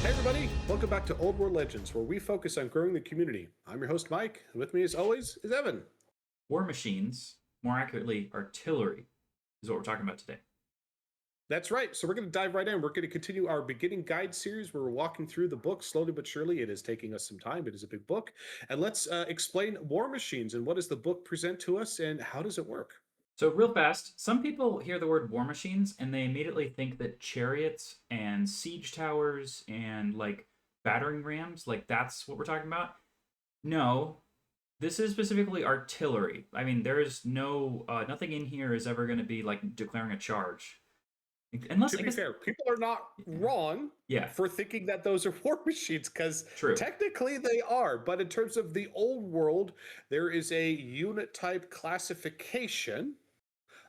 Hey everybody, welcome back to Old World Legends, where we focus on growing the community. I'm your host Mike, and with me as always is Evan. War machines, more accurately, artillery, is what we're talking about today. That's right, so we're going to dive right in. We're going to continue our beginning guide series where we're walking through the book slowly but surely. It is taking us some time. It is a big book. And let's explain war machines and what does the book present to us and how does it work? So, real fast, some people hear the word war machines and they immediately think that chariots and siege towers and like battering rams, like that's what we're talking about. No, this is specifically artillery. I mean, there is nothing in here is ever going to be like declaring a charge. Unless, To I be guess, fair, people are not wrong yeah, for thinking that those are war machines because true. technically they are. But in terms of the old world, there is a unit type classification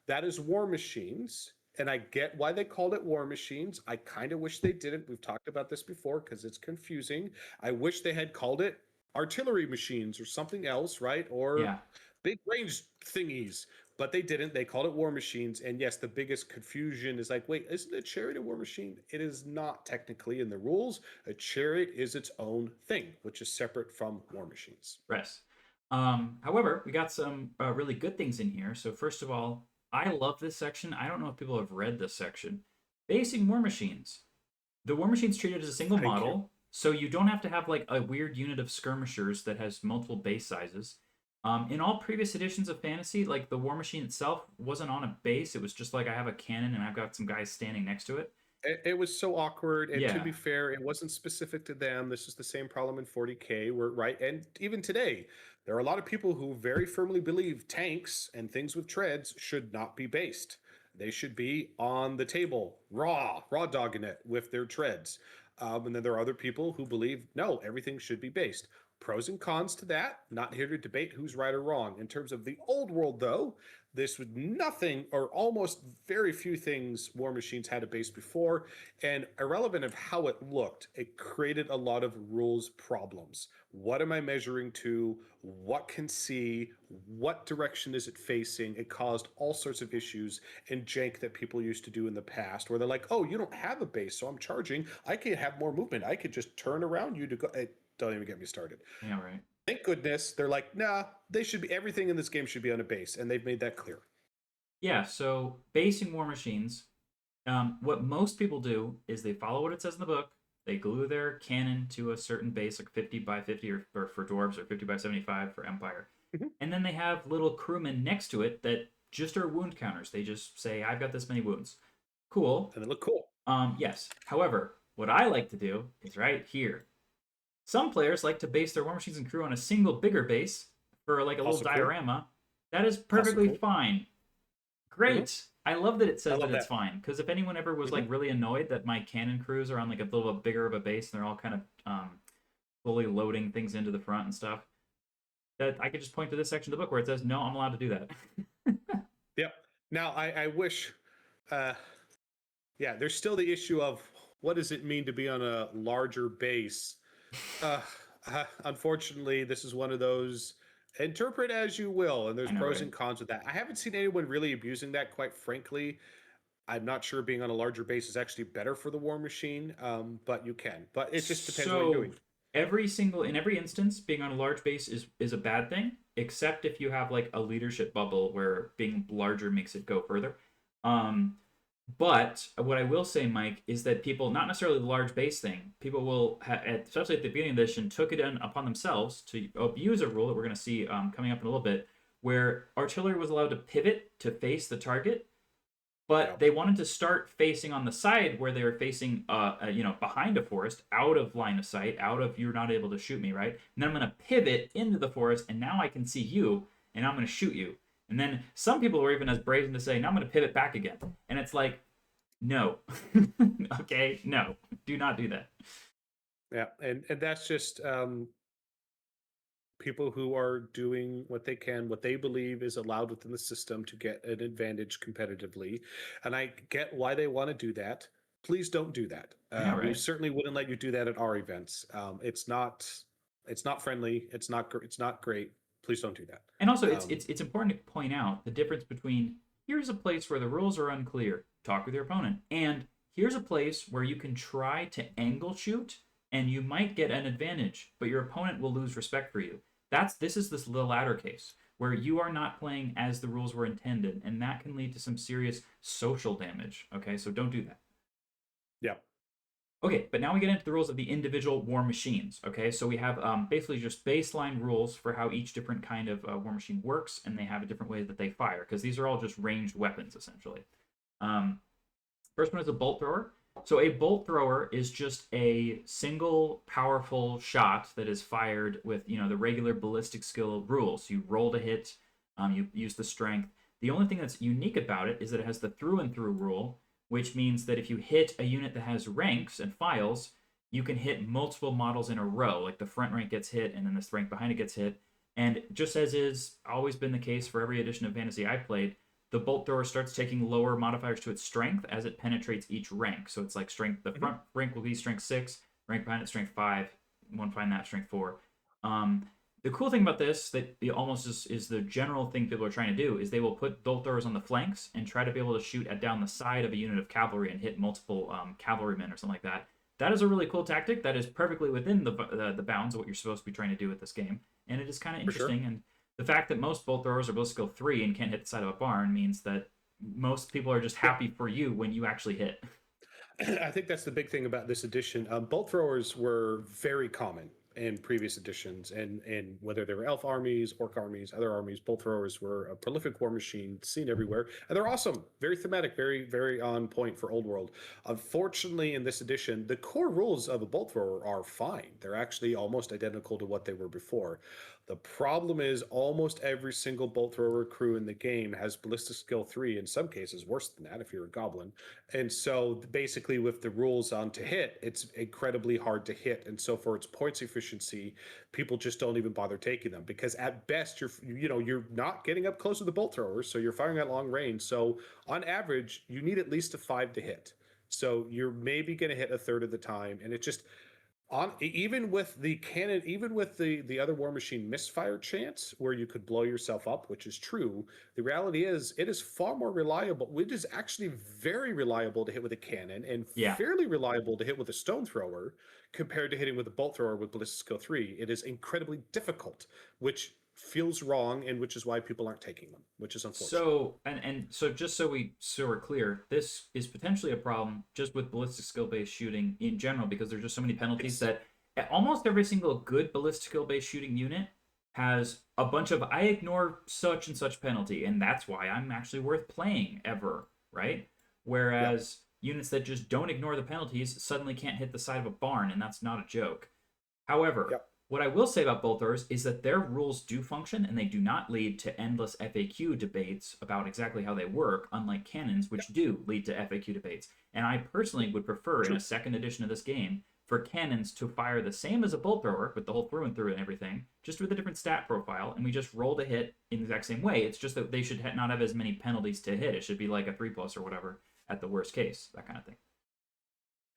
that is war machines. And I get why they called it war machines. I kind of wish they didn't. We've talked about this before because it's confusing. I wish they had called it artillery machines or something else, right? Or Yeah. big range thingies. But they didn't. They called it war machines. And yes, the biggest confusion is like, wait, isn't a chariot a war machine? It is not technically in the rules. A chariot is its own thing, which is separate from war machines. Rest. However, we got some really good things in here. So first of all, I love this section. I don't know if people have read this section. Basing war machines. The war machine's treated as a single Thank you. model, so you don't have to have like a weird unit of skirmishers that has multiple base sizes. In all previous editions of Fantasy, like the war machine itself wasn't on a base. It was just like I have a cannon and I've got some guys standing next to it. It was so awkward, and to Yeah, be fair, it wasn't specific to them. This is the same problem in 40K, where right, and even today, there are a lot of people who very firmly believe tanks and things with treads should not be based. They should be on the table, raw dogging it with their treads. And then there are other people who believe no, everything should be based. Pros and cons to that. Not here to debate who's right or wrong. In terms of the old world, though, this was nothing or almost very few things War Machines had a base before, and irrelevant of how it looked, it created a lot of rules problems. What am I measuring to? What can see? What direction is it facing? It caused all sorts of issues and jank that people used to do in the past, where they're like, "Oh, you don't have a base, so I'm charging. I can have more movement. I could just turn around you to go." Don't even get me started. yeah, right. Thank goodness they're like, nah, they should be everything in this game should be on a base, and they've made that clear. Yeah, so basing war machines, what most people do is they follow what it says in the book. They glue their cannon to a certain base, like 50 by 50 or for dwarves, or 50 by 75 for Empire. Mhm. And then they have little crewmen next to it that just are wound counters. They just say, I've got this many wounds. Cool. And they look cool. Yes. However, what I like to do is right here. Some players like to base their war machines and crew on a single bigger base for like a little Also cool. diorama. That is Also perfectly cool. fine. Great. I love that it I says love that it's that. fine, because if anyone ever was like really annoyed that my cannon crews are on like a little bit bigger of a base and they're all kind of fully loading things into the front and stuff, that I could just point to this section of the book where it says, no, I'm allowed to do that. Yep. Now I wish, uh, yeah, there's still the issue of what does it mean to be on a larger base. Uh, Unfortunately, this is one of those interpret as you will, and there's I know, pros right? and cons with that. I haven't seen anyone really abusing that, quite frankly. I'm not sure being on a larger base is actually better for the war machine, but you can. But it just depends what you're So doing. in every instance, being on a large base is a bad thing, except if you have like a leadership bubble where being larger makes it go further. Um, But what I will say, Mike, is that people, not necessarily the large base thing, people will, especially at the beginning of the edition, took it upon themselves to abuse a rule that we're going to see coming up in a little bit, where artillery was allowed to pivot to face the target, but Yep. they wanted to start facing on the side where they were facing, behind a forest, out of line of sight, out of you're not able to shoot me, right? And then I'm going to pivot into the forest, and now I can see you, and I'm going to shoot you. And then some people were even as brazen to say, now I'm going to pivot back again. And it's like, no. Okay, no. Do not do that. Yeah, and that's just people who are doing what they can, what they believe is allowed within the system to get an advantage competitively. And I get why they want to do that. Please don't do that. Yeah, We right. certainly wouldn't let you do that at our events. It's not friendly. It's not great. Please don't do that. And also, it's Um, it's it's important to point out the difference between here's a place where the rules are unclear, talk with your opponent, and here's a place where you can try to angle shoot and you might get an advantage, but your opponent will lose respect for you. This is the latter case where you are not playing as the rules were intended, and that can lead to some serious social damage. Okay, so don't do that. Yeah. Okay, but now we get into the rules of the individual war machines. Okay, so we have basically just baseline rules for how each different kind of war machine works, and they have a different way that they fire, because these are all just ranged weapons essentially. Um, First one is a bolt thrower. So a bolt thrower is just a single powerful shot that is fired with the regular ballistic skill rules. You roll to hit, you use the strength. The only thing that's unique about it is that it has the through and through rule, which means that if you hit a unit that has ranks and files, you can hit multiple models in a row. Like the front rank gets hit, and then this rank behind it gets hit. And just as is always been the case for every edition of Fantasy I played, the bolt thrower starts taking lower modifiers to its strength as it penetrates each rank. So it's like strength. The front rank will be strength 6, rank behind it strength 5, one find that strength 4. The cool thing about this that almost is the general thing people are trying to do is they will put bolt throwers on the flanks and try to be able to shoot down the side of a unit of cavalry and hit multiple cavalrymen or something like that. That is a really cool tactic. That is perfectly within the bounds of what you're supposed to be trying to do with this game, and it is kind of interesting. And the fact that most bolt throwers are both skill 3 and can't hit the side of a barn means that most people are just happy for you when you actually hit. I think that's the big thing about this edition. Bolt throwers were very common in previous editions, and whether they were elf armies, orc armies, other armies, bolt throwers were a prolific war machine seen everywhere, and they're awesome, very thematic, very very on point for old world. Unfortunately, in this edition, the core rules of a bolt thrower are fine. They're actually almost identical to what they were before. The problem is almost every single bolt thrower crew in the game has ballistic skill 3, in some cases worse than that if you're a goblin. And so basically with the rules on to hit, it's incredibly hard to hit. And so for its points efficiency, people just don't even bother taking them, because at best you're not getting up close to the bolt throwers, so you're firing at long range. So on average, you need at least a 5 to hit. So you're maybe going to hit a third of the time, and it just on even with the cannon, even with the other war machine misfire chance where you could blow yourself up, which is true, the reality is it is far more reliable. It is actually very reliable to hit with a cannon and Yeah. fairly reliable to hit with a stone thrower compared to hitting with a bolt thrower with ballistic skill 3. It is incredibly difficult, which feels wrong, and which is why people aren't taking them, which is unfortunate. So just so we're clear, this is potentially a problem just with ballistic skill based shooting in general, because there's just so many penalties Yes. that almost every single good ballistic skill based shooting unit has a bunch of I ignore such and such penalty, and that's why I'm actually worth playing ever, right? Yep. Whereas units that just don't ignore the penalties suddenly can't hit the side of a barn, and that's not a joke. However, Yep. what I will say about bolt throwers is that their rules do function, and they do not lead to endless FAQ debates about exactly how they work, unlike cannons, which Yep. do lead to FAQ debates. And I personally would prefer in a True. second edition of this game for cannons to fire the same as a bolt thrower with the whole through and through and everything, just with a different stat profile, and we just roll to hit in the exact same way. It's just that they should not have as many penalties to hit. It should be like a 3+ or whatever at the worst case, that kind of thing.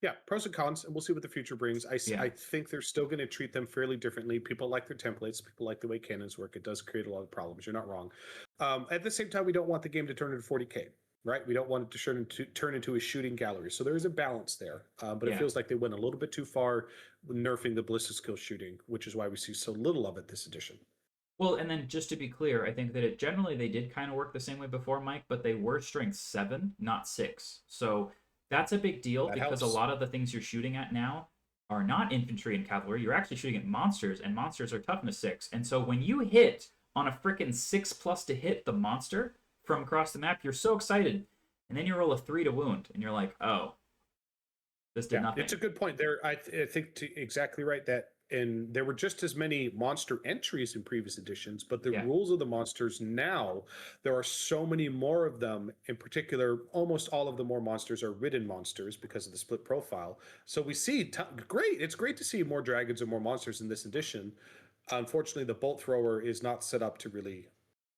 Yeah, pros and cons, and we'll see what the future brings. Yeah. I think they're still going to treat them fairly differently. People like their templates. People like the way cannons work. It does create a lot of problems. You're not wrong. At the same time, we don't want the game to turn into 40K, right? We don't want it to turn into a shooting gallery. So there is a balance there. But it Yeah. feels like they went a little bit too far nerfing the ballistic skill shooting, which is why we see so little of it this edition. Well, and then just to be clear, I think that it generally they did kind of work the same way before, Mike, but they were strength 7, not 6. So that's a big deal That because a helps. lot of the things you're shooting at now are not infantry and cavalry. You're actually shooting at monsters, and monsters are toughness 6. And so when you hit on a freaking 6+ to hit the monster from across the map, you're so excited. And then you roll a 3 to wound, and you're like, oh, this did Yeah, it's nothing. a good point there. I think exactly right that, and there were just as many monster entries in previous editions, but the Yeah. rules of the monsters now, there are so many more of them. In particular, almost all of the more monsters are ridden monsters because of the split profile. So we see great. It's great to see more dragons and more monsters in this edition. Unfortunately, the bolt thrower is not set up to really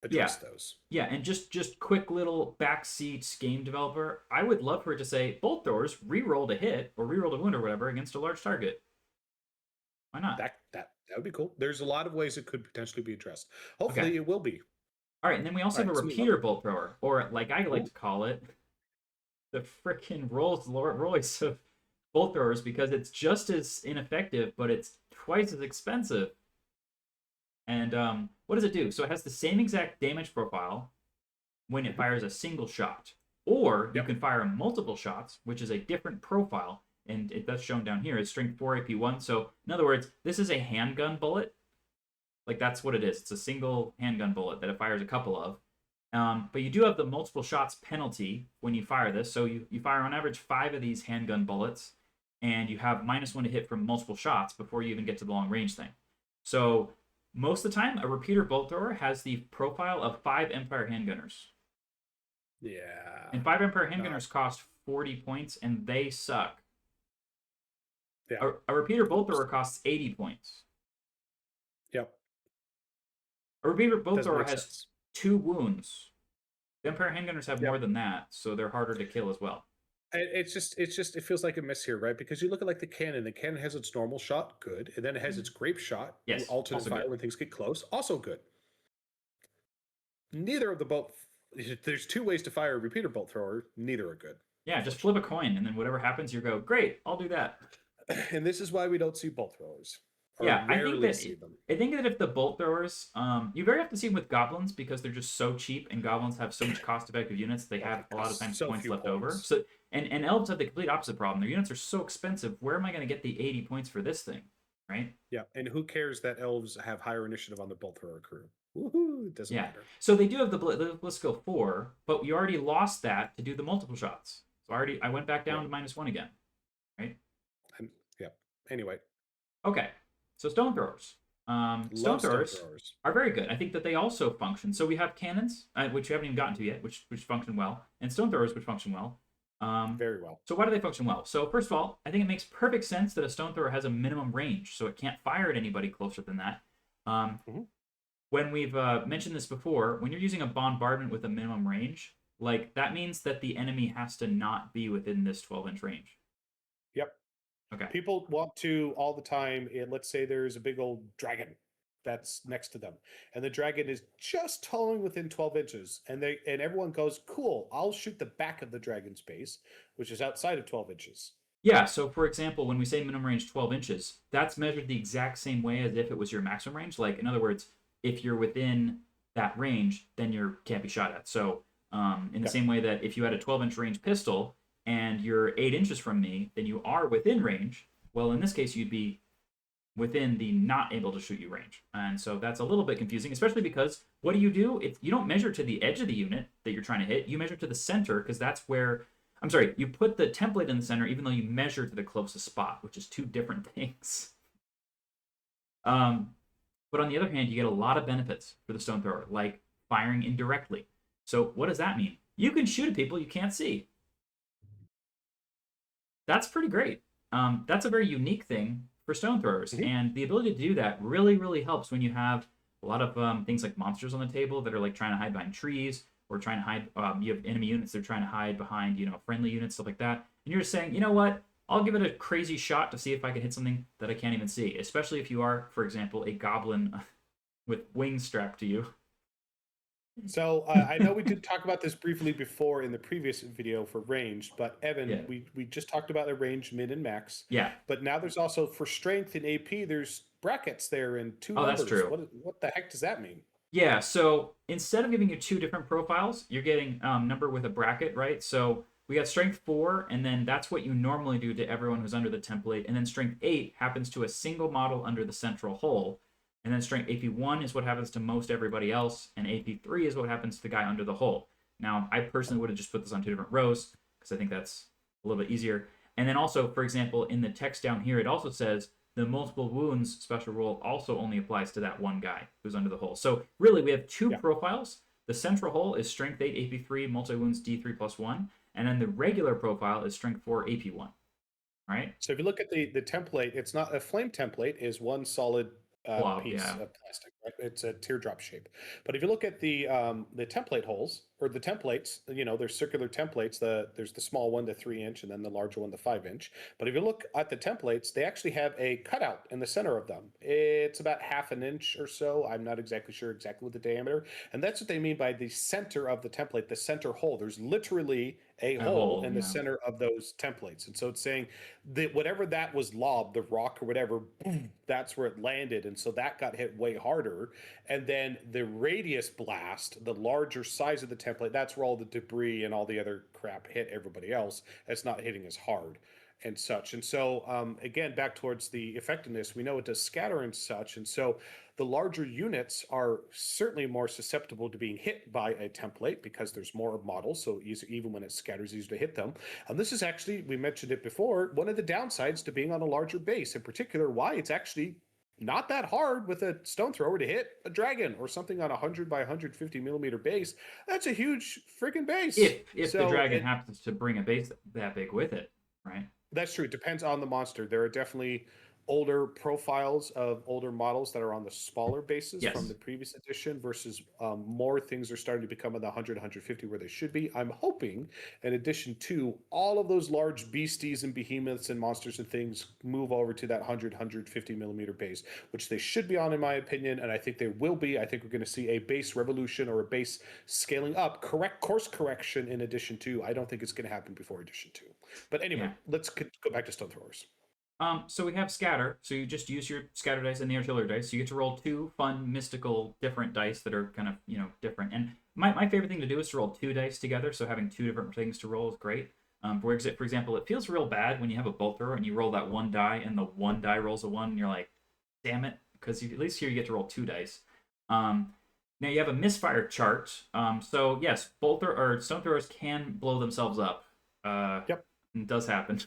Yeah. address those. Yeah, and just quick little backseat game developer. I would love for it to say bolt throwers reroll to hit or reroll to wound or whatever against a large target. Why not? That would be cool. There's a lot of ways it could potentially be addressed. Okay. Hopefully, it will be. All right, and then we All also right, have a let's move on. repeater bolt thrower, or like I like Oh, to call it, the frickin' Rolls Royce of bolt throwers because it's just as ineffective, but it's twice as expensive. And what does it do? So it has the same exact damage profile when it fires a single shot. Or you Yep. can fire multiple shots, which is a different profile. And that's shown down here. It's strength 4 AP1. So in other words, this is a handgun bullet. Like that's what it is. It's a single handgun bullet that it fires a couple of. But you do have the multiple shots penalty when you fire this. So you fire on average 5 of these handgun bullets, and you have -1 to hit from multiple shots before you even get to the long range thing. So most of the time, a repeater bolt thrower has the profile of 5 Empire handgunners. Yeah. And 5 Empire handgunners cost 40 points, and they suck. Yeah. A repeater bolt thrower costs 80 points. Yep. A repeater bolt Doesn't thrower make has sense. 2 wounds. The Empire handgunners have Yep. more than that, so they're harder to kill as well. It feels like a miss here, right? Because you look at like the cannon. The cannon has its normal shot, good, and then it has its grape shot, Yes, alternate also fire good. when things get close, also good. Neither of the bolt. There's 2 ways to fire a repeater bolt thrower. Neither are good. Yeah, just flip a coin, and then whatever happens, you go, great, I'll do that. And this is why we don't see bolt throwers. Or Yeah, rarely see them. I think that if the bolt throwers, you very often see them with goblins because they're just so cheap, and goblins have so much cost-effective units. They have a lot of times So points few left over. points. So and elves have the complete opposite problem. Their units are so expensive. Where am I going to get the 80 points for this thing, right? Yeah, and who cares that elves have higher initiative on the bolt thrower crew? Woohoo! It doesn't Yeah. matter. So they do have the Blitzskill 4, but you already lost that to do the multiple shots. So I went back down to -1 again, right? Yeah. Anyway, Okay. So stone throwers. Stone love stone throwers throwers. are very good. I think that they also function. So we have cannons, which we haven't even gotten to yet, which function well, and stone throwers, which function well. Very well. So why do they function well? So first of all, I think it makes perfect sense that a stone thrower has a minimum range, so it can't fire at anybody closer than that. Mhm. When we've mentioned this before, when you're using a bombardment with a minimum range, like that means that the enemy has to not be within this 12-inch range. Yep. Okay. People want to all the time. Let's say there's a big old dragon that's next to them, and the dragon is just toeing within 12 inches, and everyone goes, "Cool, I'll shoot the back of the dragon's base, which is outside of 12 inches." Yeah, so for example, when we say minimum range 12 inches, that's measured the exact same way as if it was your maximum range. Like, in other words, if you're within that range, then you can't be shot at. So, in the same way that if you had a 12-inch range pistol and you're 8 inches from me, then you are within range. Well, in this case, you'd be within the not able to shoot you range. And so that's a little bit confusing, especially because what do? If you don't measure to the edge of the unit that you're trying to hit, you measure to the center because that's where I'm sorry, you put the template in the center even though you measure to the closest spot, which is 2 different things. But on the other hand, you get a lot of benefits for the stone thrower, like firing indirectly. So what does that mean? You can shoot at people you can't see. That's pretty great. That's a very unique thing for stone throwers, and the ability to do that really, really helps when you have a lot of things like monsters on the table that are like trying to hide behind trees or trying to hide. You have enemy units that are trying to hide behind, friendly units, stuff like that. And you're just saying, you know what? I'll give it a crazy shot to see if I can hit something that I can't even see. Especially if you are, for example, a goblin with wings strapped to you. So I know we did talk about this briefly before in the previous video for ranged, but Evan, Yeah. we just talked about the range, mid, and max. Yeah. But now there's also for strength and AP, there's brackets there and 2 Oh, numbers. that's true. What the heck does that mean? Yeah, so instead of giving you 2 different profiles, you're getting number with a bracket, right? So we got strength 4, and then that's what you normally do to everyone who's under the template. And then strength 8 happens to a single model under the central hole. And then strength AP1 is what happens to most everybody else, and AP3 is what happens to the guy under the hole. Now, I personally would have just put this on 2 different rows, because I think that's a little bit easier. And then also, for example, in the text down here, it also says the multiple wounds special rule also only applies to that one guy who's under the hole. So really, we have 2 profiles. The central hole is strength 8 AP3, multi-wounds D3 plus 1. And then the regular profile is strength 4 AP1. Right? So if you look at the template, it's not a flame template, is one solid Blob, piece yeah. of plastic, right? It's a teardrop shape. But if you look at the template holes or the templates, there's circular templates. There's the small one, the 3 inch, and then the larger one, the 5 inch. But if you look at the templates, they actually have a cutout in the center of them. It's about half an inch or so. I'm not exactly sure exactly what the diameter. And that's what they mean by the center of the template, the center hole. There's literally a A hole hole, in the yeah. center of those templates. And so it's saying that whatever that was lobbed, the rock or whatever, boom, that's where it landed. And so that got hit way harder. And then the radius blast, the larger size of the template, that's where all the debris and all the other crap hit everybody else. It's not hitting as hard and such. And so, again, back towards the effectiveness, we know it does scatter and such. And so the larger units are certainly more susceptible to being hit by a template because there's more models. So even when it scatters, easier to hit them. And this is actually, we mentioned it before, one of the downsides to being on a larger base, in particular, why it's actually not that hard with a stone thrower to hit a dragon or something on a 100 by 150 millimeter base. That's a huge freaking base. If the dragon happens to bring a base that big with it, right? That's true. It depends on the monster. There are definitely older profiles of older models that are on the smaller bases from the previous edition versus more things are starting to become in the 100, 150 where they should be. I'm hoping, in addition to all of those large beasties and behemoths and monsters and things, move over to that 100, 150 millimeter base, which they should be on, in my opinion, and I think they will be. I think we're going to see a base revolution or a base scaling up, course correction in addition to. I don't think it's going to happen before edition 2. But anyway, let's go back to stone throwers. So we have scatter. So you just use your scatter dice and the artillery dice. So you get to roll 2 fun, mystical, different dice that are kind of, different. And my favorite thing to do is to roll 2 dice together. So having 2 different things to roll is great. For example, it feels real bad when you have a bolt thrower and you roll that 1 die and the 1 die rolls a 1 and you're like, damn it. Because at least here you get to roll 2 dice. Now you have a misfire chart. So yes, or stone throwers can blow themselves up. Yep. It does happen.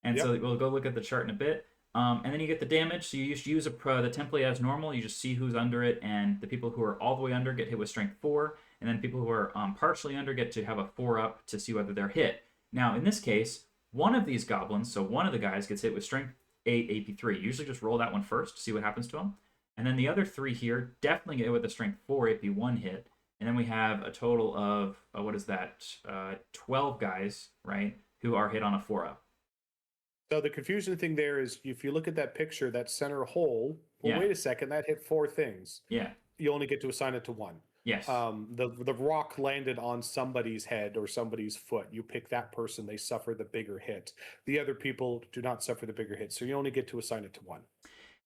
And so we'll go look at the chart in a bit. And then you get the damage. So you just use the template as normal. You just see who's under it. And the people who are all the way under get hit with strength 4. And then people who are partially under get to have a 4 up to see whether they're hit. Now, in this case, one of these goblins, so one of the guys gets hit with strength 8 AP3. Usually just roll that one first to see what happens to him. And then the other 3 here definitely get hit with a strength 4 AP1 hit. And then we have a total of, 12 guys, right, who are hit on a 4 up. So the confusing thing there is if you look at that picture, that center hole, wait a second, that hit 4 things. Yeah. You only get to assign it to 1. Yes. The rock landed on somebody's head or somebody's foot. You pick that person, they suffer the bigger hit. The other people do not suffer the bigger hit. So you only get to assign it to 1.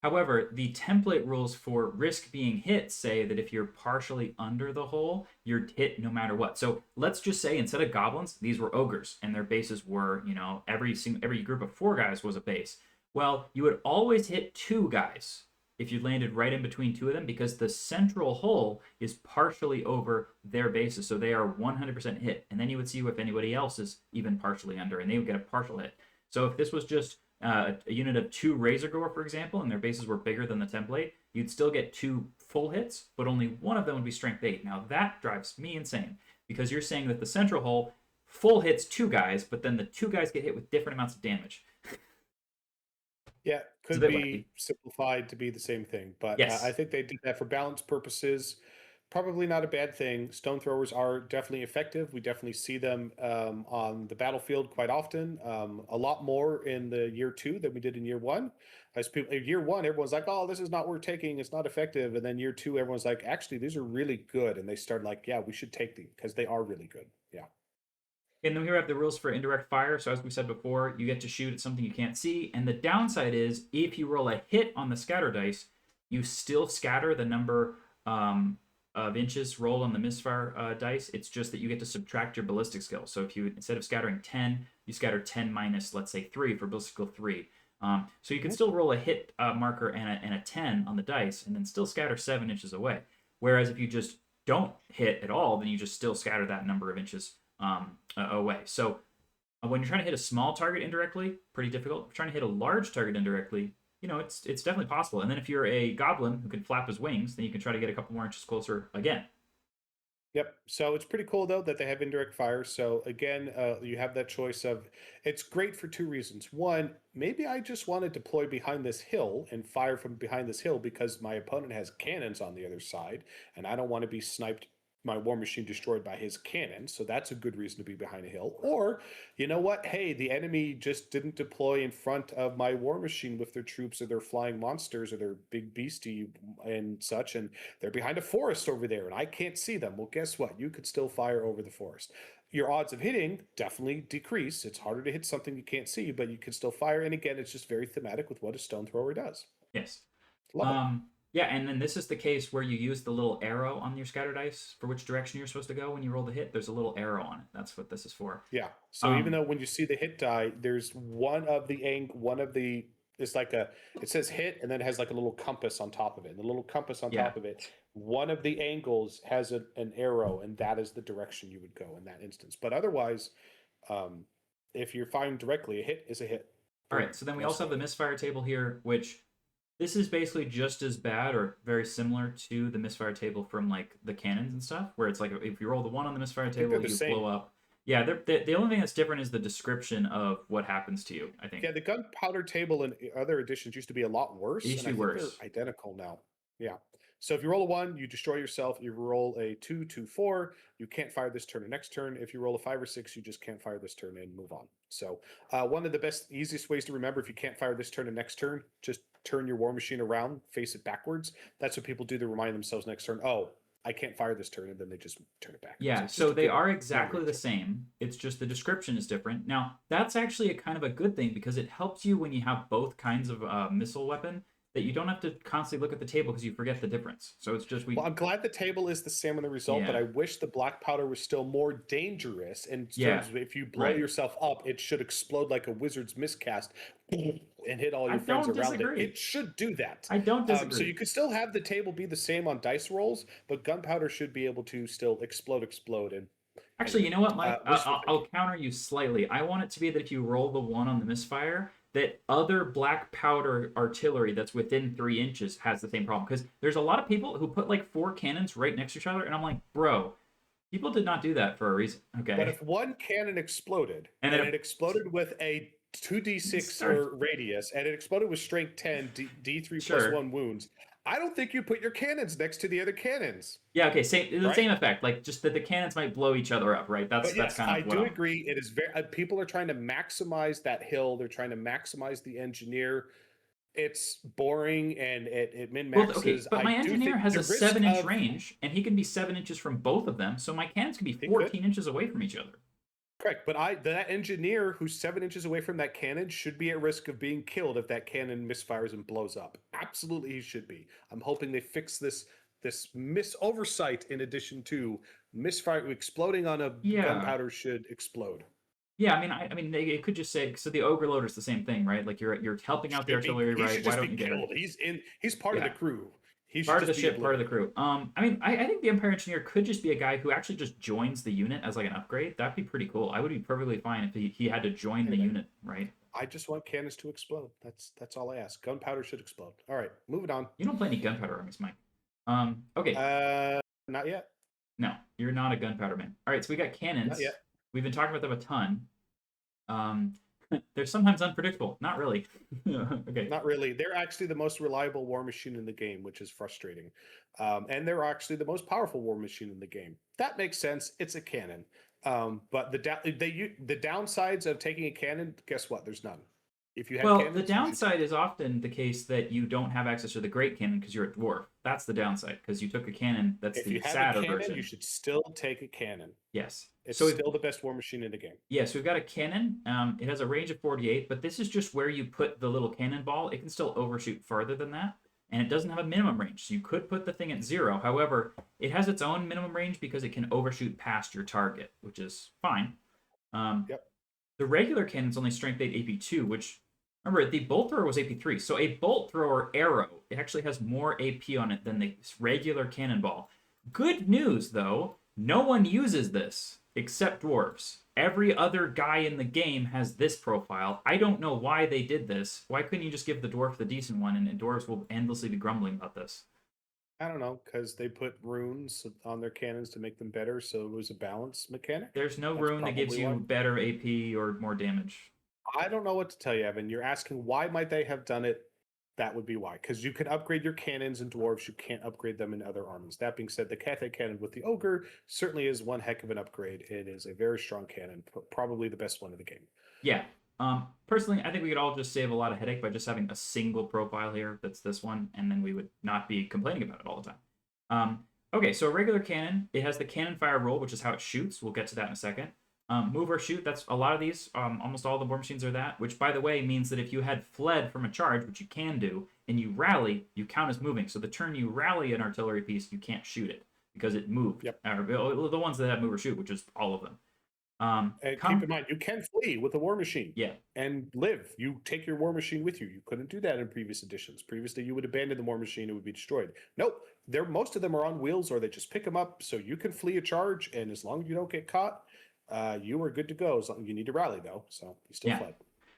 However, the template rules for risk being hit say that if you're partially under the hole, you're hit no matter what. So let's just say instead of goblins, these were ogres, and their bases were, every group of 4 guys was a base. Well, you would always hit 2 guys if you landed right in between 2 of them because the central hole is partially over their bases, so they are 100% hit. And then you would see if anybody else is even partially under, and they would get a partial hit. So if this was just a unit of 2 Razor Gore, for example, and their bases were bigger than the template, you'd still get 2 full hits, but only one of them would be strength 8. Now that drives me insane because you're saying that the central hole full hits 2 guys, but then the 2 guys get hit with different amounts of damage. Yeah, could be simplified to be the same thing, but I think they did that for balance purposes. Probably not a bad thing. Stone throwers are definitely effective. We definitely see them on the battlefield quite often. A lot more in the year 2 than we did in year 1. As people, in year 1, everyone's like, "Oh, this is not worth taking. It's not effective." And then year 2, everyone's like, "Actually, these are really good." And they start like, "Yeah, we should take these because they are really good." Yeah. And then here we have the rules for indirect fire. So as we said before, you get to shoot at something you can't see. And the downside is if you roll a hit on the scatter dice, you still scatter the number of inches rolled on the misfire dice. It's just that you get to subtract your ballistic skill. So if you, instead of scattering 10, you scatter 10 minus, let's say, 3 for ballistic skill 3. So you can still roll a hit marker and a 10 on the dice and then still scatter 7 inches away. Whereas if you just don't hit at all, then you just still scatter that number of inches away. So when you're trying to hit a small target indirectly, pretty difficult. If you're trying to hit a large target indirectly, it's definitely possible. And then if you're a goblin who can flap his wings, then you can try to get a couple more inches closer again. Yep. So it's pretty cool though that they have indirect fire. So again, you have that choice of. It's great for 2 reasons. One, maybe I just want to deploy behind this hill and fire from behind this hill because my opponent has cannons on the other side, and I don't want to be sniped, my war machine destroyed by his cannon, so that's a good reason to be behind a hill. Or, you know what? Hey, the enemy just didn't deploy in front of my war machine with their troops or their flying monsters or their big beastie and such, and they're behind a forest over there, and I can't see them. Well, guess what? You could still fire over the forest. Your odds of hitting definitely decrease. It's harder to hit something you can't see, but you can still fire. And again, it's just very thematic with what a stone thrower does. Yes. Love it. Yeah, and then this is the case where you use the little arrow on your scatter dice for which direction you're supposed to go when you roll the hit. There's a little arrow on it. That's what this is for. Yeah. So even though when you see the hit die, there's one of the it's like it says hit and then it has like a little compass on top of it. And the little compass on top of it, one of the angles has an arrow, and that is the direction you would go in that instance. But otherwise, if you're firing directly, a hit is a hit. All right. So then we also have the misfire table here, which this is basically just as bad or very similar to the misfire table from like the cannons and stuff, where it's like if you roll the 1 on the misfire table, you blow up. Yeah, the only thing that's different is the description of what happens to you, I think. Yeah, the gunpowder table in other editions used to be a lot worse. It used to be worse. They're identical now. Yeah. So if you roll a 1, you destroy yourself. You roll a 2, 2, 4, you can't fire this turn or next turn. If you roll a 5 or 6, you just can't fire this turn and move on. So one of the easiest ways to remember if you can't fire this turn and next turn, just turn your war machine around, face it backwards. That's what people do to remind themselves next turn. Oh, I can't fire this turn, and then they just turn it back. Yeah, so they are exactly the same. It's just the description is different. Now, that's actually a kind of a good thing because it helps you when you have both kinds of missile weapon that you don't have to constantly look at the table because you forget the difference. So it's just Well, I'm glad the table is the same in the result, but I wish the black powder was still more dangerous. And if you blow yourself up, it should explode like a wizard's miscast and hit all your friends around it. It should do that. I don't disagree. So you could still have the table be the same on dice rolls, but gunpowder should be able to still explode. And actually, you know what, Mike? I'll counter you slightly. I want it to be that if you roll the 1 on the misfire, that other black powder artillery that's within 3 inches has the same problem. Because there's a lot of people who put like 4 cannons right next to each other, and I'm like, bro, people did not do that for a reason. Okay. But if one cannon exploded, and it exploded with a 2d6 or radius, and it exploded with strength 10, d3 plus 1 wounds, I don't think you put your cannons next to the other cannons. Yeah, okay, same effect. Like just that the cannons might blow each other up, right? That's kind of I do agree. It is very people are trying to maximize that hill. They're trying to maximize the engineer. It's boring and it min-maxes. Well, okay, but my engineer has a 7-inch range, and he can be 7 inches from both of them, so my cannons can be 14 inches away from each other. Correct, but that engineer who's 7 inches away from that cannon should be at risk of being killed if that cannon misfires and blows up. Absolutely, he should be. I'm hoping they fix this oversight in addition to misfire exploding on a gunpowder should explode. Yeah, I mean, it could just say so. The ogre loader is the same thing, right? Like you're helping out the artillery, right? Why don't you get him? He's part of the crew. He's part of the ship, part of the crew. I mean, I think the Empire Engineer could just be a guy who actually just joins the unit as like an upgrade. That'd be pretty cool. I would be perfectly fine if he had to join the unit, right? I just want cannons to explode. That's all I ask. Gunpowder should explode. All right, moving on. You don't play any gunpowder armies, Mike. Okay. Not yet. No, you're not a gunpowder man. All right, so we got cannons. Not yet. We've been talking about them a ton. They're sometimes unpredictable. Not really. Okay. Not really. They're actually the most reliable war machine in the game, which is frustrating. And they're actually the most powerful war machine in the game. That makes sense. It's a cannon. But the downsides of taking a cannon, guess what? There's none. If you have cannons, the downside is often the case that you don't have access to the great cannon because you're a dwarf. That's the downside because you took a cannon that's the sadder version. You should still take a cannon. Yes. It's still the best war machine in the game. Yeah, so we've got a cannon. It has a range of 48, but this is just where you put the little cannonball. It can still overshoot farther than that, and it doesn't have a minimum range. So you could put the thing at 0. However, it has its own minimum range because it can overshoot past your target, which is fine. The regular cannon's only strength 8 AP2, which, remember, the bolt thrower was AP3. So a bolt thrower arrow, it actually has more AP on it than the regular cannonball. Good news, though, no one uses this except dwarves. Every other guy in the game has this profile. I don't know why they did this. Why couldn't you just give the dwarf the decent one, and dwarves will endlessly be grumbling about this? I don't know, because they put runes on their cannons to make them better, so it was a balance mechanic. There's no rune that gives you better AP or more damage. I don't know what to tell you, Evan. You're asking why might they have done it. That would be why, because you can upgrade your cannons in dwarves, you can't upgrade them in other armies. That being said, the Cathay cannon with the ogre certainly is one heck of an upgrade. It is a very strong cannon, probably the best one in the game. Yeah. Personally, I think we could all just save a lot of headache by just having a single profile here that's this one, and then we would not be complaining about it all the time. Okay, so a regular cannon, it has the cannon fire roll, which is how it shoots. We'll get to that in a second. Move or shoot, that's a lot of these. Almost all the war machines are that, which, by the way, means that if you had fled from a charge, which you can do, and you rally, you count as moving. So the turn you rally an artillery piece, you can't shoot it because it moved. Yep. The ones that have move or shoot, which is all of them. And keep in mind, you can flee with a war machine. Yeah. And live. You take your war machine with you. You couldn't do that in previous editions. Previously, you would abandon the war machine; it would be destroyed. Nope. Most of them are on wheels, or they just pick them up, so you can flee a charge. And as long as you don't get caught, you are good to go. As long as you need to rally, though, so you still fled.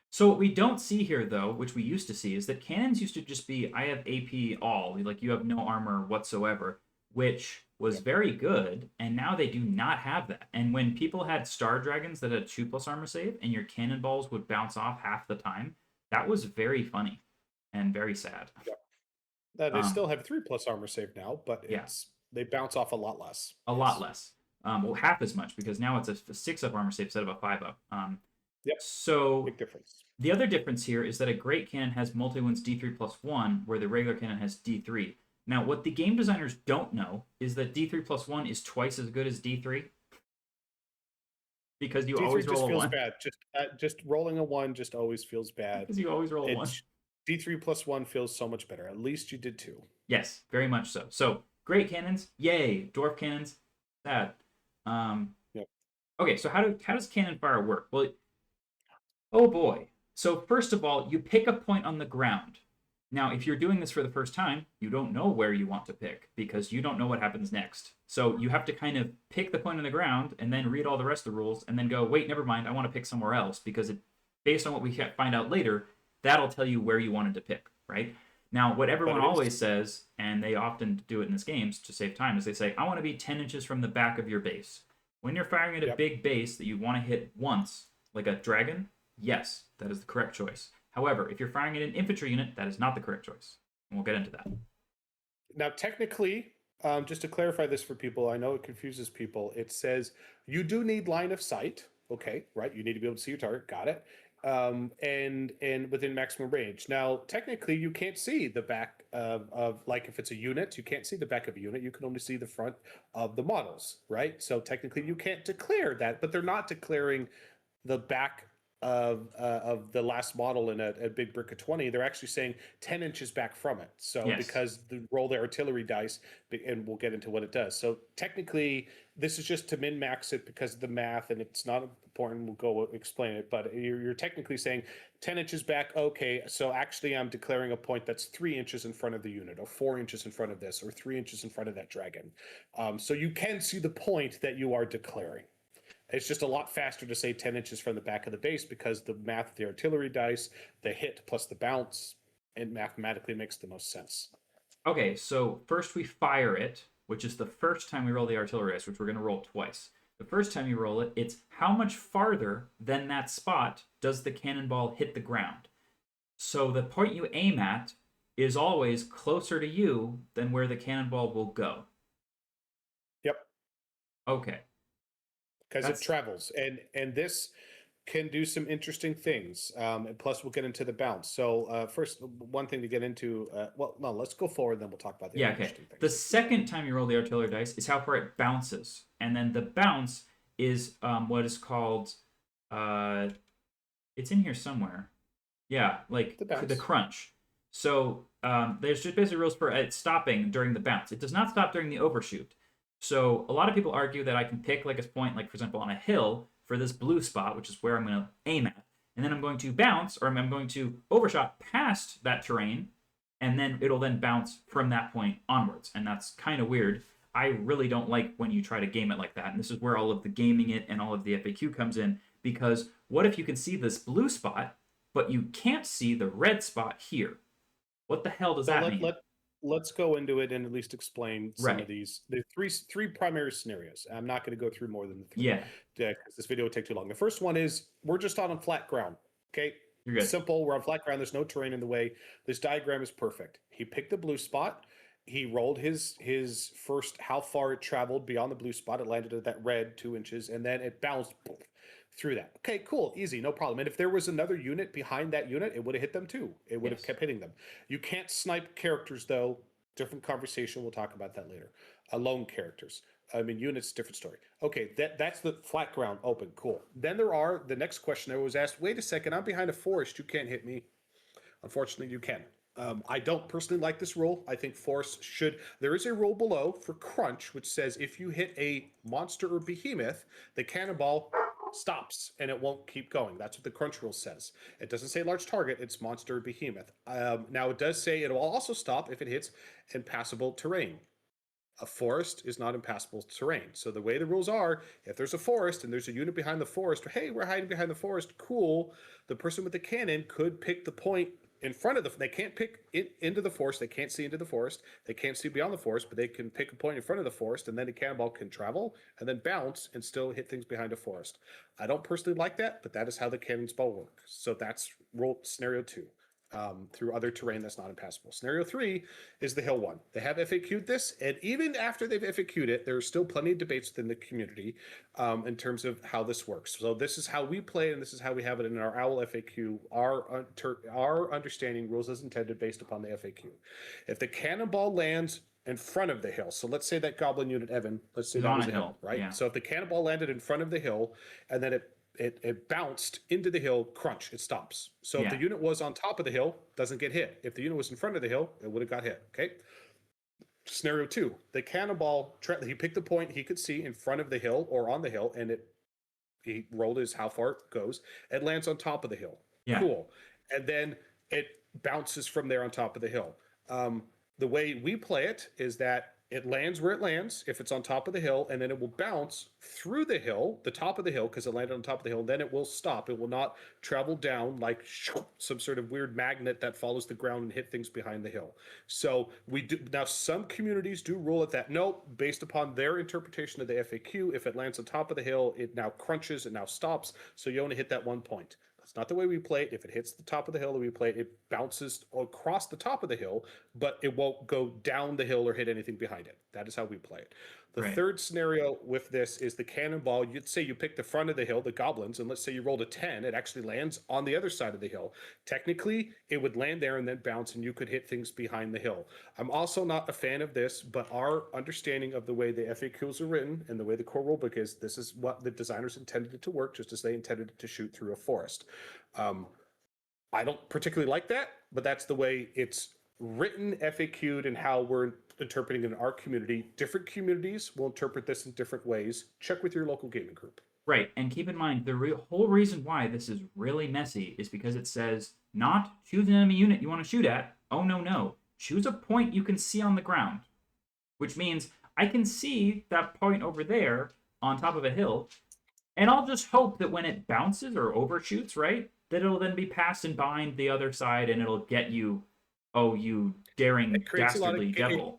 So what we don't see here, though, which we used to see, is that cannons used to just be, I have AP all, like you have no armor whatsoever, which was very good, and now they do not have that. And when people had Star Dragons that had 2+ armor save, and your cannonballs would bounce off half the time, that was very funny and very sad. They still have 3+ armor save now, but they bounce off a lot less. A lot less. Well, half as much, because now it's a 6 up armor save instead of a 5 up. So big difference. The other difference here is that a great cannon has multi-wounds D3+1, where the regular cannon has D3. Now, what the game designers don't know is that D3+1 is twice as good as D3. Because you D3 always roll just a 1. Bad. Just rolling a 1 just always feels bad. Because you always roll a 1. D3+1 feels so much better. At least you did 2. Yes, very much so. So, great cannons, yay. Dwarf cannons, sad. Okay, so how does cannon fire work? Well, oh boy. So first of all, you pick a point on the ground. Now, if you're doing this for the first time, you don't know where you want to pick because you don't know what happens next. So you have to kind of pick the point on the ground and then read all the rest of the rules and then go, wait, never mind, I want to pick somewhere else because based on what we find out later, that'll tell you where you wanted to pick, right? Now, what everyone always says, and they often do it in these games to save time, is they say, I want to be 10 inches from the back of your base. When you're firing at a big base that you want to hit once, like a dragon, yes, that is the correct choice. However, if you're firing at an infantry unit, that is not the correct choice. And we'll get into that. Now, technically, just to clarify this for people, I know it confuses people. It says you do need line of sight. Okay, right? You need to be able to see your target. Got it. And within maximum range. Now, technically, you can't see the back of like if it's a unit, you can't see the back of a unit. You can only see the front of the models, right? So technically, you can't declare that, but they're not declaring the back of the last model in a big brick of 20. They're actually saying 10 inches back from it. So because they roll the artillery dice, and we'll get into what it does. So technically, this is just to min max it because of the math, and it's not important. We'll go explain it, but you're technically saying 10 inches back. Okay, so actually I'm declaring a point that's 3 inches in front of the unit, or 4 inches in front of this, or 3 inches in front of that dragon. So you can see the point that you are declaring. It's just a lot faster to say 10 inches from the back of the base because the math of the artillery dice, the hit plus the bounce, it mathematically makes the most sense. Okay, so first we fire it, which is the first time we roll the artillery dice, which we're going to roll twice. The first time you roll it, it's how much farther than that spot does the cannonball hit the ground. So the point you aim at is always closer to you than where the cannonball will go. Yep. Okay. Because it travels, and this can do some interesting things. And plus, we'll get into the bounce. So first, one thing to get into. Let's go forward, then we'll talk about the interesting things. The second time you roll the artillery dice is how far it bounces, and then the bounce is what is called. It's in here somewhere. Yeah, like the crunch. So there's just basically rules for it stopping during the bounce. It does not stop during the overshoot. So a lot of people argue that I can pick like a point, like for example, on a hill for this blue spot, which is where I'm going to aim at. And then I'm going to bounce, or I'm going to overshot past that terrain, and then it'll then bounce from that point onwards. And that's kind of weird. I really don't like when you try to game it like that. And this is where all of the gaming it and all of the FAQ comes in, because what if you can see this blue spot, but you can't see the red spot here? What the hell does that mean? Let's go into it and at least explain some of these. There's three primary scenarios. I'm not going to go through more than the three. Yeah. Because this video would take too long. The first one is we're just on flat ground. Okay. You're good. Simple. We're on flat ground. There's no terrain in the way. This diagram is perfect. He picked the blue spot. He rolled his first how far it traveled beyond the blue spot. It landed at that red 2 inches, and then it bounced through that. Okay, cool, easy, no problem. And if there was another unit behind that unit, it would have hit them too. It would have kept hitting them. You can't snipe characters though. Different conversation. We'll talk about that later. Lone characters. I mean, units, different story. Okay, that's the flat ground open. Cool. Then the next question I was asked, wait a second, I'm behind a forest. You can't hit me. Unfortunately, you can. I don't personally like this rule. I think force should. There is a rule below for crunch, which says if you hit a monster or behemoth, the cannonball stops and it won't keep going. That's what the crunch rule says. It doesn't say large target, it's monster or behemoth. Now, it does say it will also stop if it hits impassable terrain. A forest is not impassable terrain. So the way the rules are, if there's a forest and there's a unit behind the forest, or hey, we're hiding behind the forest, cool. The person with the cannon could pick the point in front of they can't pick it into the forest. They can't see into the forest. They can't see beyond the forest, but they can pick a point in front of the forest, and then the cannonball can travel and then bounce and still hit things behind a forest. I don't personally like that, but that is how the cannon's ball works. So that's rule scenario 2. Through other terrain that's not impassable. Scenario 3 is the hill one. They have FAQ'd this, and even after they've FAQ'd it, there's still plenty of debates within the community in terms of how this works. So this is how we play, and this is how we have it in our OWL FAQ. Our understanding, rules as intended, based upon the FAQ. If the cannonball lands in front of the hill, so let's say that goblin unit, Evan, let's say that was a hill, right? Yeah. So if the cannonball landed in front of the hill, and then it bounced into the hill, crunch, it stops. So if the unit was on top of the hill, doesn't get hit. If the unit was in front of the hill, it would have got hit. Okay. Scenario 2, the cannonball, he picked the point he could see in front of the hill or on the hill, and he rolled his how far it goes. It lands on top of the hill. Yeah. Cool. And then it bounces from there on top of the hill. The way we play it is that it lands where it lands if it's on top of the hill, and then it will bounce through the hill, the top of the hill, because it landed on top of the hill. Then it will stop. It will not travel down like some sort of weird magnet that follows the ground and hit things behind the hill. So we do now. Some communities do rule it that no, based upon their interpretation of the FAQ, if it lands on top of the hill, it now crunches. It now stops. So you only hit that one point. That's not the way we play it. If it hits the top of the hill that we play it, it bounces across the top of the hill, but it won't go down the hill or hit anything behind it. That is how we play it. The third scenario with this is the cannonball. You'd say you pick the front of the hill, the goblins, and let's say you rolled a 10. It actually lands on the other side of the hill. Technically, it would land there and then bounce, and you could hit things behind the hill. I'm also not a fan of this, but our understanding of the way the FAQs are written and the way the core rulebook is, this is what the designers intended it to work, just as they intended it to shoot through a forest. I don't particularly like that, but that's the way it's written, FAQ'd, and how we're interpreting in our community. Different communities will interpret this in different ways. Check with your local gaming group. Right, and keep in mind, the whole reason why this is really messy is because it says, not choose an enemy unit you want to shoot at. Oh, no. Choose a point you can see on the ground. Which means I can see that point over there on top of a hill, and I'll just hope that when it bounces or overshoots, right, that it'll then be passed and bind the other side, and it'll get you, oh, you daring dastardly devil.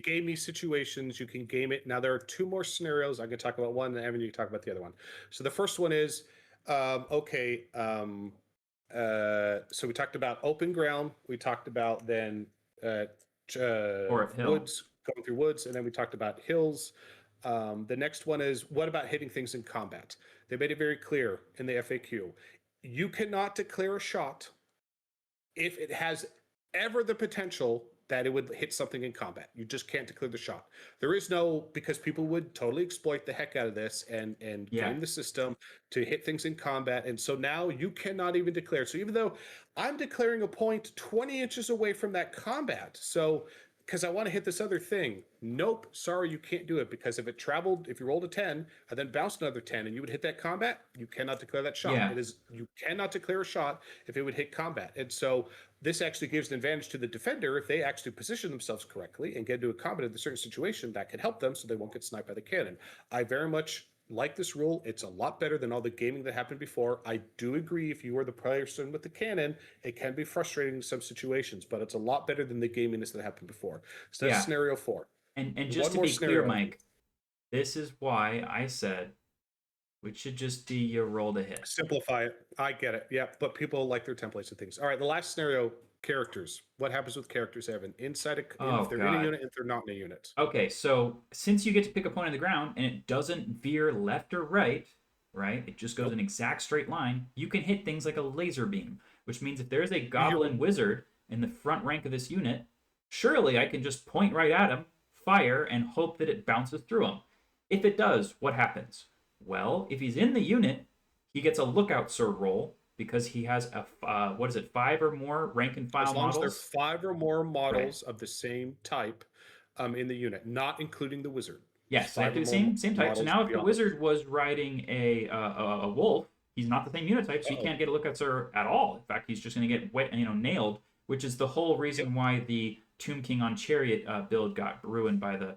Gamey situations, you can game it. Now there are 2 more scenarios. I can talk about one, and Evan, you can talk about the other one. So the first one is so we talked about open ground. We talked about then woods, going through woods, and then we talked about hills. The next one is, what about hitting things in combat? They made it very clear in the FAQ. You cannot declare a shot if it has ever the potential that it would hit something in combat. You just can't declare the shot. There is no, because people would totally exploit the heck out of this and game the system to hit things in combat. And so now you cannot even declare. So even though I'm declaring a point 20 inches away from that combat, so because I want to hit this other thing. Nope, sorry, you can't do it, because if you rolled a 10 and then bounced another 10 and you would hit that combat, you cannot declare that shot. Yeah. You cannot declare a shot if it would hit combat. And so this actually gives an advantage to the defender if they actually position themselves correctly and get into a combat in a certain situation that can help them so they won't get sniped by the cannon. I very much like this rule. It's a lot better than all the gaming that happened before. I do agree, if you are the person with the cannon, it can be frustrating in some situations, but it's a lot better than the gaminess that happened before. So that's scenario 4. And just to be clear, Mike, this is why I said which should just be your roll to hit. Simplify it. I get it. Yeah, but people like their templates and things. All right, the last scenario, characters. What happens with characters, Evan? Inside Oh if they're in a God. unit, if they're not in a unit. Okay, so since you get to pick a point on the ground and it doesn't veer left or right, right? It just goes Nope. an exact straight line. You can hit things like a laser beam, which means if there's a You're goblin wizard in the front rank of this unit, surely I can just point right at him, fire, and hope that it bounces through him. If it does, what happens? Well, if he's in the unit, he gets a lookout sir roll because he has a what is it, 5 or more rank and file as long as there are models. 5 or more Right. models of the same type in the unit, not including the wizard. Just Yes, they have five to or be the more same type. So models now, if the beyond. wizard was riding a wolf, he's not the same unit type, so he Uh-oh. can't get a lookout sir at all. In fact, he's just going to get nailed, which is the whole Yep. reason why the Tomb King on Chariot build got ruined by the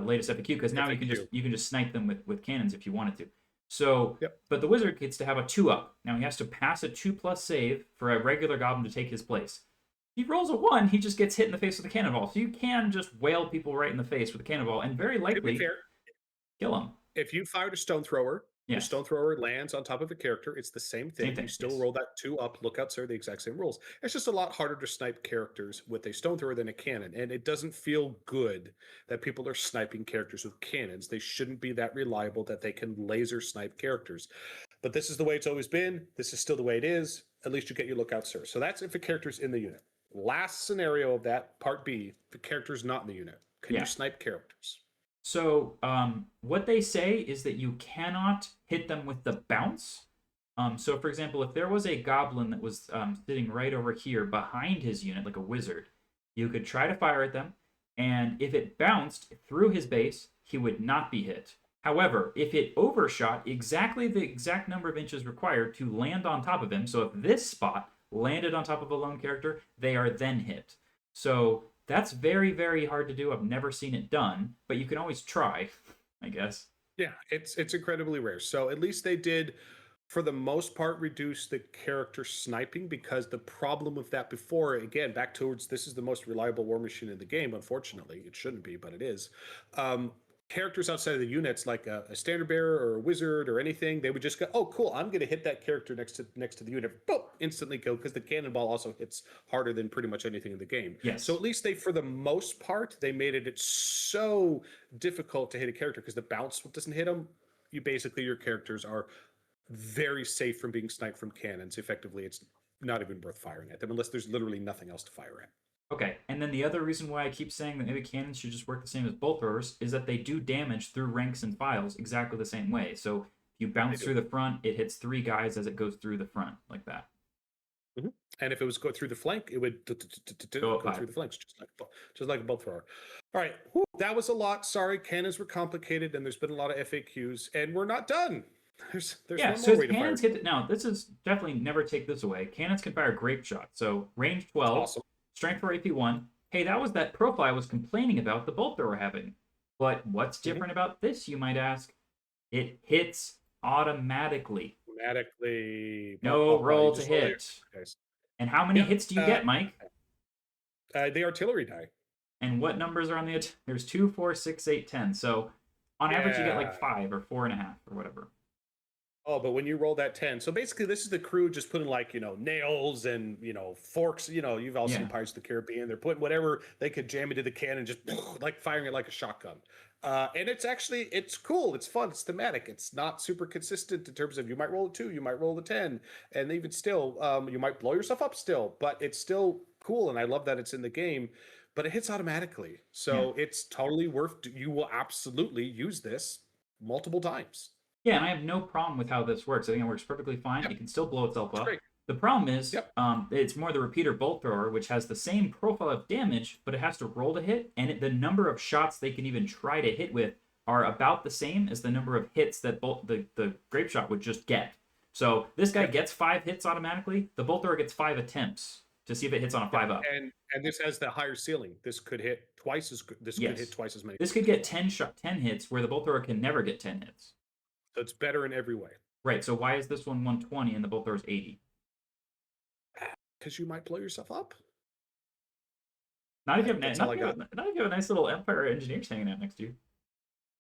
latest FAQ. Because now FAQ. you can just snipe them with cannons if you wanted to. So, Yep. but the wizard gets to have a 2-up. Now he has to pass a 2+ save for a regular goblin to take his place. He rolls a 1, he just gets hit in the face with a cannonball. So you can just whale people right in the face with a cannonball and very To be likely fair, kill them. if you fired a stone thrower, the Yes, stone thrower lands on top of a character. It's the same thing. same thing. You still Yes. roll that 2 up. Lookouts are the exact same rules. It's just a lot harder to snipe characters with a stone thrower than a cannon. And it doesn't feel good that people are sniping characters with cannons. They shouldn't be that reliable that they can laser snipe characters. But this is the way it's always been. This is still the way it is. At least you get your lookout, sir. So that's if a character's in the unit. Last scenario of that, part B, the character's not in the unit. Can you Yeah. snipe characters? So what they say is that you cannot hit them with the bounce. So for example, if there was a goblin that was sitting right over here behind his unit, like a wizard, you could try to fire at them, and if it bounced through his base, he would not be hit. However, if it overshot exactly the exact number of inches required to land on top of him, so if this spot landed on top of a lone character, they are then hit. So that's very, very hard to do. I've never seen it done, but you can always try, I guess. Yeah, it's incredibly rare. So at least they did, for the most part, reduce the character sniping, because the problem with that before, again, back towards this is the most reliable war machine in the game. Unfortunately, it shouldn't be, but it is. Um, Characters outside of the units, like a standard bearer or a wizard or anything, they would just go, "Oh, cool! I'm going to hit that character next to the unit." Boom! Instantly kill, because the cannonball also hits harder than pretty much anything in the game. So Yes. at least they, for the most part, they made it so difficult to hit a character because the bounce doesn't hit them. You basically, your characters are very safe from being sniped from cannons. Effectively, it's not even worth firing at them unless there's literally nothing else to fire at. Okay, and then the other reason why I keep saying that maybe cannons should just work the same as bolt throwers is that they do damage through ranks and files exactly the same way. So if you They bounce do. through the front, it hits 3 guys as it goes through the front, like that. Mhm. And if it was go through the flank, it would Go up go 5. through the flanks, just like a bolt thrower. All right, whew, that was a lot. Sorry, cannons were complicated, and there's been a lot of FAQs, and we're not done. There's Yeah, one so more way to fire. cannons get now. This is definitely never take this away. Cannons can fire grape shot. So range 12, Awesome. strength for AP 1. Hey, that was that profile I was complaining about the bolt thrower having. But what's Mhm. different about this, you might ask? It hits automatically. Automatically, No you roll to just roll it, hit. guys. And how many Yep. hits do you get, Mike? The artillery die. And what numbers are on the there's 2, 4, 6, 8, 10. So on average you get like Yeah. 5 or 4.5 or whatever. Oh, but when you roll that 10, so basically this is the crew just putting, like, nails and, forks. You've all seen Yeah. Pirates of the Caribbean. They're putting whatever they could jam into the cannon, just like firing it like a shotgun. And it's cool. It's fun. It's thematic. It's not super consistent in terms of, you might roll a 2, you might roll the 10, and even still, you might blow yourself up still, but it's still cool. And I love that it's in the game, but it hits automatically. Yeah. So it's totally you will absolutely use this multiple times. Yeah, and I have no problem with how this works. I think it works perfectly fine. Yep. It can still blow itself It's up. great. The problem is, Yep. it's more the repeater bolt thrower, which has the same profile of damage, but it has to roll to hit, and the number of shots they can even try to hit with are about the same as the number of hits that the grape shot would just get. So this guy gets 5 hits automatically. The bolt thrower gets 5 attempts to see if it hits on a 5-up. And this has the higher ceiling. This could hit twice as good. This could Yes. hit twice as many. This could get 10 hits, where the bolt thrower can never get 10 hits. So it's better in every way. Right. So why is this one 120 and the bolt thrower is 80? Because you might blow yourself up. Not if you That's have all I got. not if you have a nice little Empire engineers hanging out next to you.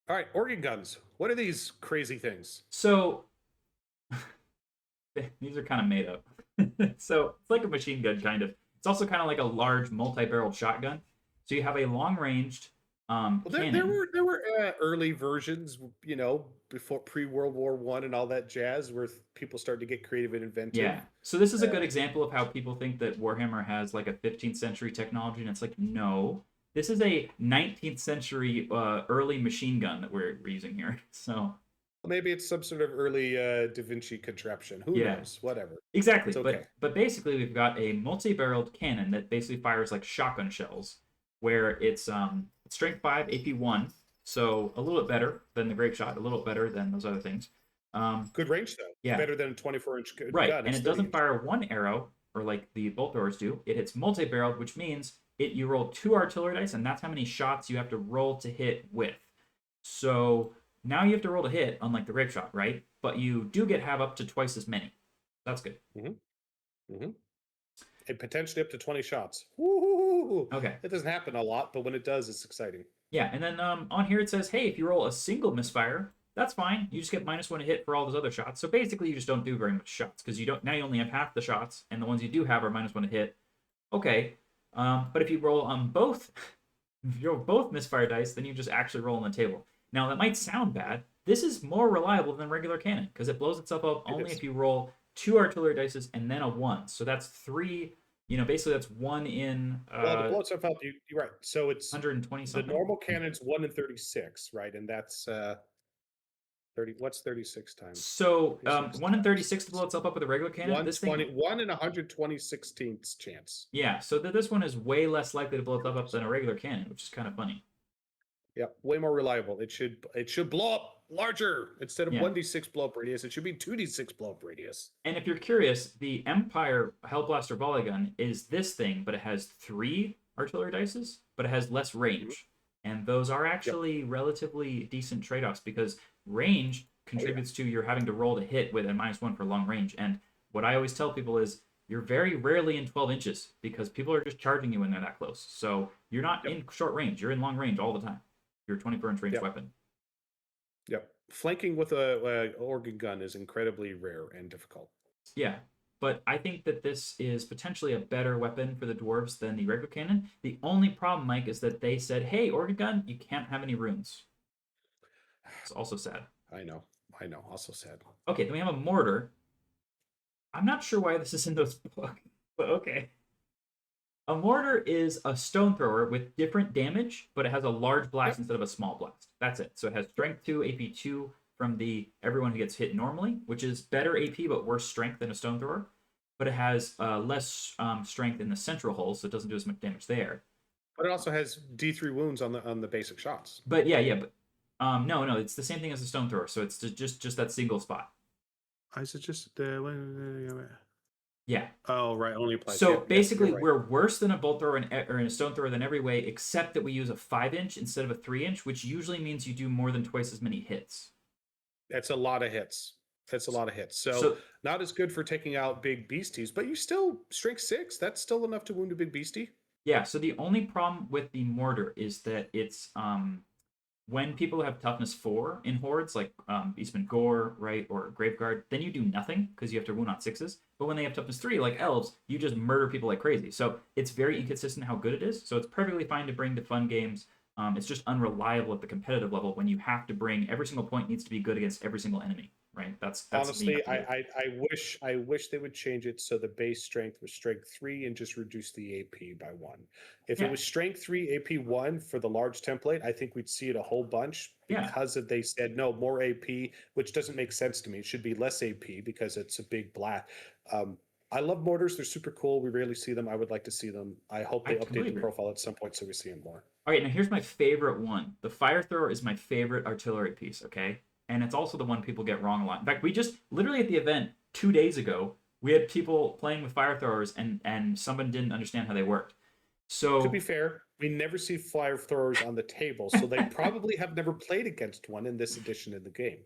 All right, organ guns. What are these crazy things? So these are kind of made up. So it's like a machine gun, kind of. It's also kind of like a large multi-barreled shotgun. So you have a long-ranged Well, cannon. there were early versions, you know, before pre-World War One and all that jazz, where people started to get creative and inventive. Yeah. So this is a good example of how people think that Warhammer has like a 15th century technology, and it's like, no, this is a 19th century early machine gun that we're using here. So Maybe it's some sort of early Da Vinci contraption. Who yeah, knows? Whatever. exactly. It's okay. But basically, we've got a multi-barreled cannon that basically fires like shotgun shells, where it's strength 5, AP 1, so a little bit better than the grape shot, a little bit better than those other things. Good range though. Yeah, Better than a 24-inch right, gun. and It's it 30 doesn't inch. fire one arrow or like the bolt throwers do. It hits multi-barreled, which means you roll 2 artillery dice, and that's how many shots you have to roll to hit with. So now you have to roll to hit, unlike the grape shot, right? But you do have up to twice as many. That's good. Mm-hmm. And potentially up to 20 shots. Woo! Okay. It doesn't happen a lot, but when it does, it's exciting. Yeah, and then on here it says, hey, if you roll a single misfire, that's fine. You just get -1 to hit for all those other shots. So basically, you just don't do very much shots because you don't. Now you only have half the shots, and the ones you do have are -1 to hit. Okay, but if you roll on both, if you roll both misfire dice, then you just actually roll on the table. Now that might sound bad. This is more reliable than regular cannon because it blows itself up only if you roll 2 artillery dice and then a 1. So that's 3. You know, basically that's 1 in Well, to blow itself up, you're right. So it's 120 the something. normal cannon's 1 in 36, right? And that's 30. What's 36 times? So 36 1 in times 36 to blow itself up with a regular cannon. This 120, thing, 1 in 120/16 chance. yeah. So this one is way less likely to blow itself up than a regular cannon, which is kind of funny. Yep, way more reliable. It should blow up larger instead of Yeah. 1d6 blow up radius. It should be 2d6 blow up radius. And if you're curious, the Empire Hellblaster volley gun is this thing, but it has 3 artillery dices, but it has less range. And those are actually relatively decent trade-offs because range contributes to your having to roll to hit with a -1 for long range. And what I always tell people is you're very rarely in 12 inches because people are just charging you when they're that close. So you're not in short range, you're in long range all the time. Your 24-inch range weapon. Yep. Flanking with a organ gun is incredibly rare and difficult. Yeah, but I think that this is potentially a better weapon for the dwarves than the regular cannon. The only problem, Mike, is that they said, hey, organ gun, you can't have any runes. It's also sad. I know. Also sad. Okay, then we have a mortar. I'm not sure why this is in those books, but okay. A mortar is a stone thrower with different damage, but it has a large blast instead of a small blast. That's it. So it has strength 2, AP 2 from the everyone who gets hit normally, which is better AP but worse strength than a stone thrower. But it has less strength in the central hole, so it doesn't do as much damage there. But it also has D3 wounds on the basic shots. But but no, it's the same thing as a stone thrower, so it's just that single spot. Is it just yeah. Oh, right. Only applies. So basically, we're worse than a bolt thrower or in a stone thrower than every way, except that we use a 5-inch instead of a 3-inch, which usually means you do more than twice as many hits. That's a lot of hits. So not as good for taking out big beasties, but you still strength 6. That's still enough to wound a big beastie. Yeah. So the only problem with the mortar is that it's when people have toughness 4 in hordes, like Beastman Gore, right, or Graveguard, then you do nothing because you have to wound on 6s. But when they have toughness 3, like elves, you just murder people like crazy. So it's very inconsistent how good it is. So it's perfectly fine to bring to fun games. It's just unreliable at the competitive level when you have to bring every single point needs to be good against every single enemy, right? That's honestly, I wish they would change it so the base strength was strength 3 and just reduce the AP by 1. If it was strength 3 AP 1 for the large template, I think we'd see it a whole bunch because they said no more AP, which doesn't make sense to me. It should be less AP because it's a big blast. I love mortars. They're super cool. We rarely see them. I would like to see them. I hope they update the profile at some point so we see them more. All right, now here's my favorite one. The fire thrower is my favorite artillery piece, okay? And it's also the one people get wrong a lot. In fact, we just, literally at the event 2 days ago, we had people playing with fire throwers and someone didn't understand how they worked. So to be fair, we never see fire throwers on the table, so they probably have never played against one in this edition of the game.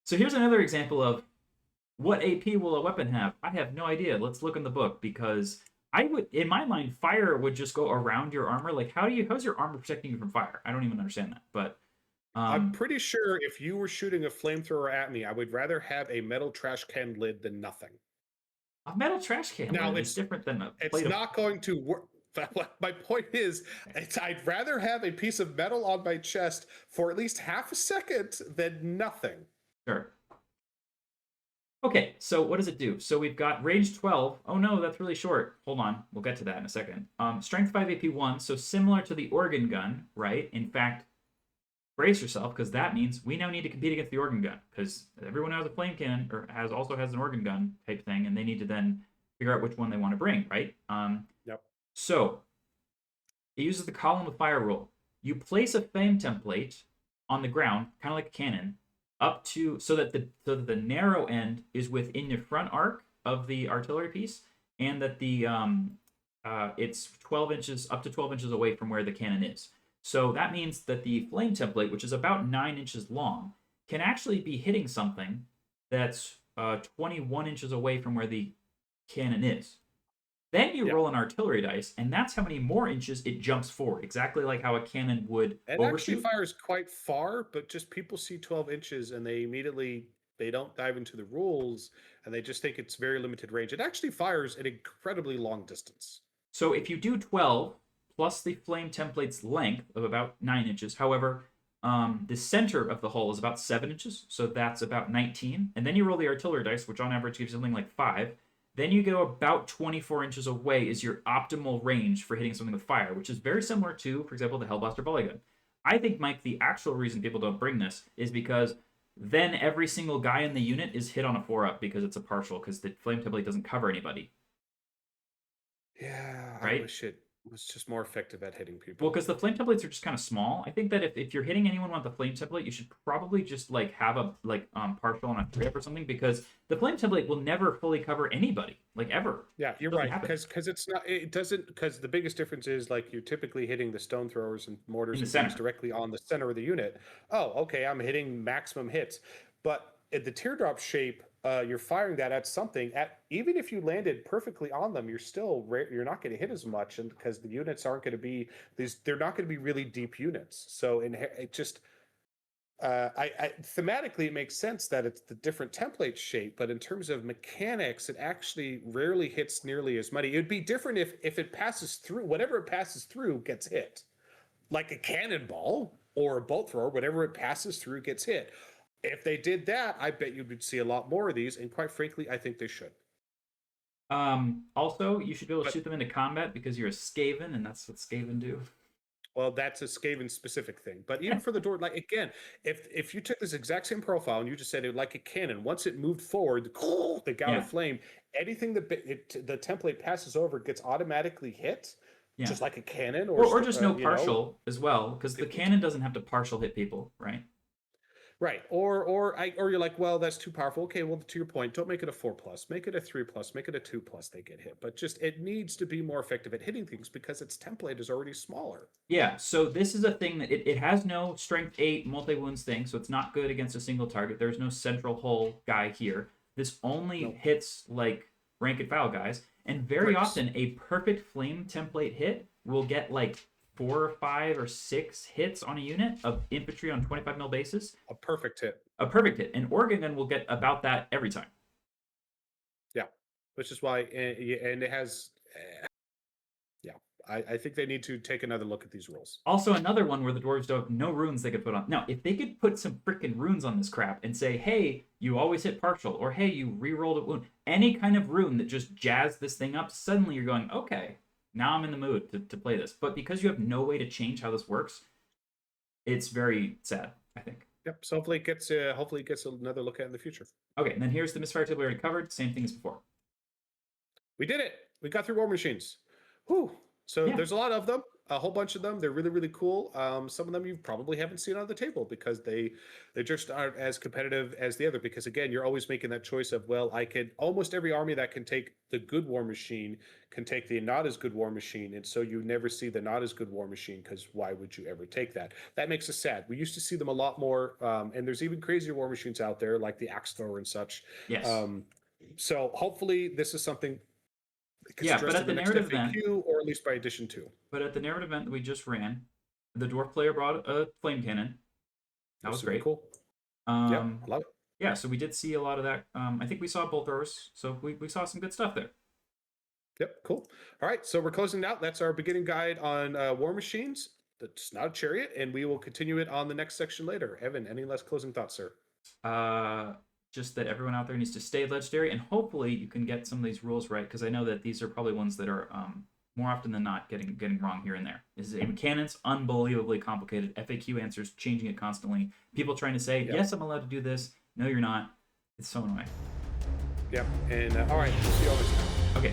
So here's another example of what AP will a weapon have? I have no idea. Let's look in the book because I would, in my mind, fire would just go around your armor. Like, how's your armor protecting you from fire? I don't even understand that. But I'm Um, pretty sure if you were shooting a flamethrower at me, I would rather have a metal trash can lid than nothing. a metal trash can Now, lid is different than a it's plate of. not going to work. My point is, I'd rather have a piece of metal on my chest for at least half a second than nothing. Sure. Okay, so what does it do? So we've got range 12. Oh no, that's really short. Hold on, we'll get to that in a second. Strength 5 AP 1, so similar to the organ gun, right? In fact, brace yourself, because that means we now need to compete against the organ gun, because everyone has a flame cannon, or also has an organ gun type thing, and they need to then figure out which one they want to bring, right? Yep. So it uses the column of fire rule. You place a flame template on the ground, kind of like a cannon, up to so that the narrow end is within the front arc of the artillery piece, and that the it's 12 inches up to 12 inches away from where the cannon is. So that means that the flame template, which is about 9 inches long, can actually be hitting something that's 21 inches away from where the cannon is. Then you Yeah. roll an artillery dice, and that's how many more inches it jumps forward, exactly like how a cannon would It actually overshoot. fires quite far, but just people see 12 inches and they don't dive into the rules and they just think it's very limited range. It actually fires an incredibly long distance. So if you do 12 plus the flame template's length of about 9 inches, however, the center of the hull is about 7 inches, so that's about 19. And then you roll the artillery dice, which on average gives you something like 5. Then you go about 24 inches away is your optimal range for hitting something with fire, which is very similar to, for example, the Hellblaster volley gun. I think, Mike, the actual reason people don't bring this is because then every single guy in the unit is hit on a 4-up because it's a partial, because the flame template doesn't cover anybody, Yeah, I right? wish it was just more effective at hitting Well, people. because the flame templates are just kind of small. I think that if you're hitting anyone with the flame template, you should probably just like have a partial on a trip or something, because the flame template will never fully cover anybody, like ever. Yeah, It you're doesn't right. happen Because it's not it doesn't because the biggest difference is like you're typically hitting the stone throwers and in mortars the and things center. directly on the center of the unit. Oh, okay, I'm hitting maximum hits. But at the teardrop shape, you're firing that at something at even if you landed perfectly on them, you're not going to hit as much, and because the units aren't going to be they're not going to be really deep units. So it just I thematically it makes sense that it's the different template shape, but in terms of mechanics, it actually rarely hits nearly as many. It would be different if it passes through whatever it passes through gets hit, like a cannonball or a bolt thrower. Whatever it passes through gets hit. If they did that, I bet you would see a lot more of these, and quite frankly, I think they should. Also, you should be able to But shoot them into combat because you're a Skaven, and that's what Skaven do. well, that's a Skaven specific thing. But even for the door, like again, if you took this exact same profile and you just said it like a cannon, once it moved forward, the gout Yeah, of flame, anything that the template passes over gets automatically hit, yeah. just like a cannon Or just no partial as well, because the it- cannon doesn't have to partial hit people, right? right. Or you're like, well, that's too powerful. Okay, well, to your point, don't make it a 4+, make it a 3+, make it a 2+. They get hit, but just it needs to be more effective at hitting things because its template is already smaller. Yeah, so this is a thing that it has no strength 8 multi wounds thing, so it's not good against a single target. There's no central hull guy here. This only No, hits like rank and file guys, and very brace, often a perfect flame template hit will get like 4 or 5 or 6 hits on a unit of infantry on 25 mil basis. a perfect hit. A perfect hit. And Organ gun will get about that every time. Yeah, which is why, and it has, yeah. I think they need to take another look at these rules. Also, another one where the dwarves don't have no runes they could put on. Now, if they could put some freaking runes on this crap and say, hey, you always hit partial, or hey, you re-rolled a wound, any kind of rune that just jazz this thing up, suddenly you're going, okay, now I'm in the mood to play this. But because you have no way to change how this works, it's very sad, I think. Yep. So hopefully it gets another look at in the future. Okay, and then here's the Misfire table we already covered. Same thing as before. We did it. We got through War Machines. Whew. So Yeah, there's a lot of them, a whole bunch of them. They're really, really cool. Some of them you probably haven't seen on the table because they just aren't as competitive as the other. Because again, you're always making that choice of, well, I can almost every army that can take the good War Machine can take the not as good War Machine, and so you never see the not as good War Machine because why would you ever take that? That makes us sad. We used to see them a lot more, and there's even crazier War Machines out there like the Axe Thrower and such. yes. Um, so hopefully this is something gets Yeah, but addressed at in the the next narrative event, FAQ or at least by edition 2. but at the narrative event that we just ran, the dwarf player brought a flame cannon. That was super great. cool. Yeah, I love it. Yeah, so we did see a lot of that. I think we saw bolt throwers, so we saw some good stuff there. Yep, cool. All right, so we're closing out. That's our beginning guide on war machines. That's not a chariot, and we will continue it on the next section later. Evan, any last closing thoughts, sir? Just that everyone out there needs to stay legendary, and hopefully you can get some of these rules right, because I know that these are probably ones that are more often than not getting wrong here and there. This is mechanics unbelievably complicated. FAQ answers changing it constantly. People trying to say, yes, I'm allowed to do this. No, you're not. It's so annoying. Yep. And all right, we'll see you all next time. Okay.